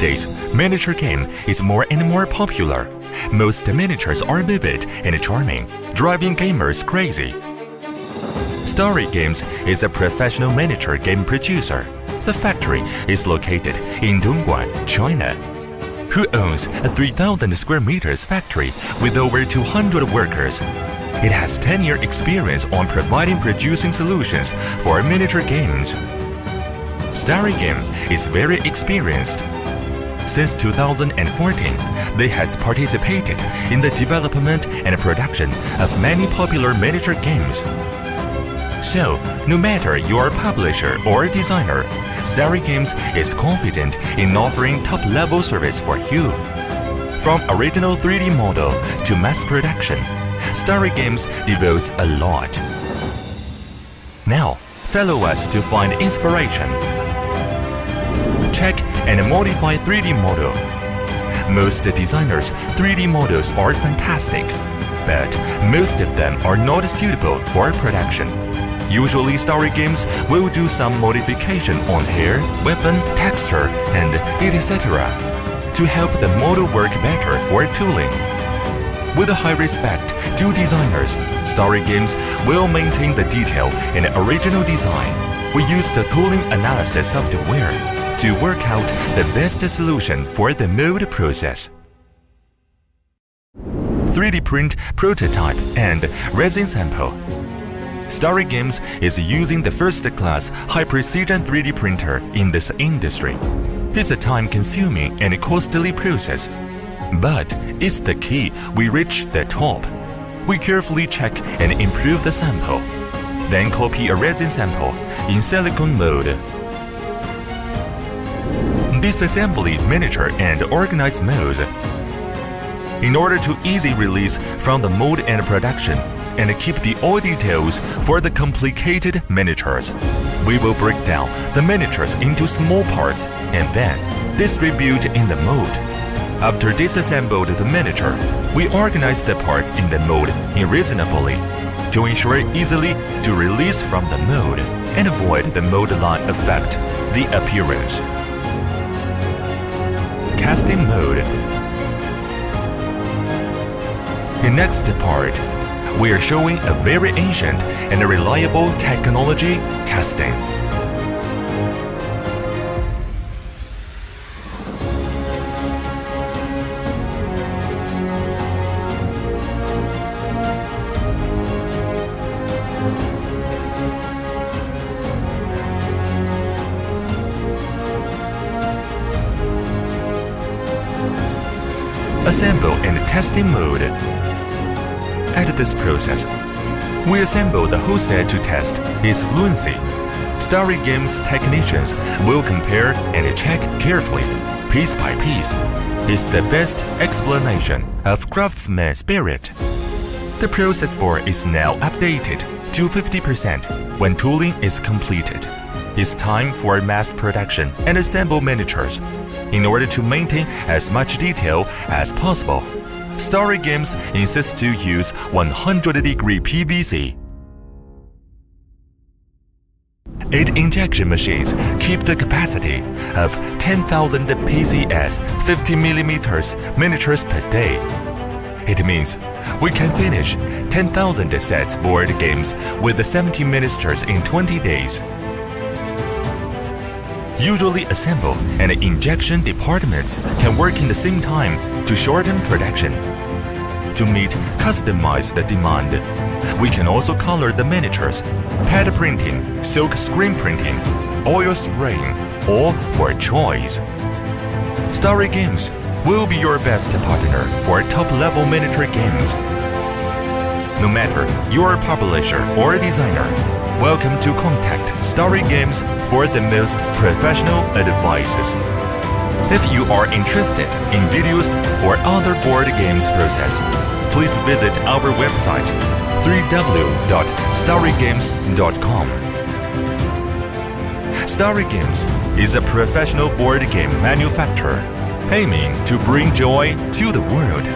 Nowadays, miniature game is more and more popular. Most miniatures are vivid and charming, driving gamers crazy. Starry Games is a professional miniature game producer. The factory is located in Dongguan, China. Who owns a 3,000 square meters factory with over 200 workers. It has 10-year experience on producing solutions for miniature games. Starry Game is very experienced. Since 2014, they has participated in the development and production of many popular miniature games. So, no matter you're a publisher or a designer, Starry Games is confident in offering top-level service for you. From original 3D model to mass production, Starry Games devotes a lot. Now, follow us to find inspiration. Check and modify 3D model. Most designers' 3D models are fantastic, but most of them are not suitable for production. Usually, Starry Games will do some modification on hair, weapon, texture, and etc. to help the model work better for tooling. With a high respect to designers, Starry Games will maintain the detail and original design. We use the tooling analysis software to work out the best solution for the mold process. 3D print, prototype, and resin sample. Starry Games is using the first-class high-precision 3D printer in this industry. It's a time-consuming and costly process, but it's the key we reach the top. We carefully check and improve the sample, then copy a resin sample in silicone mode. Disassembly miniature and organize molds. In order to easy release from the mold and production, and keep the all details for the complicated miniatures, we will break down the miniatures into small parts and then distribute in the mold. After disassembled the miniature, we organize the parts in the mold reasonably to ensure easily to release from the mold and avoid the mold line effect the appearance. Casting mode. In next part, we are showing a very ancient and reliable technology, casting. Assemble and testing mode. At this process, we assemble the whole set to test its fluency. Starry Games technicians will compare and check carefully, piece by piece. It's the best explanation of craftsman spirit. The process board is now updated to 50% when tooling is completed. It's time for mass production and assemble miniatures. In order to maintain as much detail as possible, Starry Games insists to use 100-degree PVC. 8 injection machines keep the capacity of 10,000 PCS 50mm miniatures per day. It means we can finish 10,000 sets board games with 70 miniatures in 20 days. Usually assemble and injection departments can work in the same time to shorten production. To meet customized demand, we can also color the miniatures, pad printing, silk screen printing, oil spraying, or for choice. Starry Games will be your best partner for top-level miniature games. No matter you're a publisher or a designer, welcome to contact Starry Games for the most professional advices. If you are interested in videos for other board games process, please visit our website www.starrygames.com. Starry Games is a professional board game manufacturer aiming to bring joy to the world.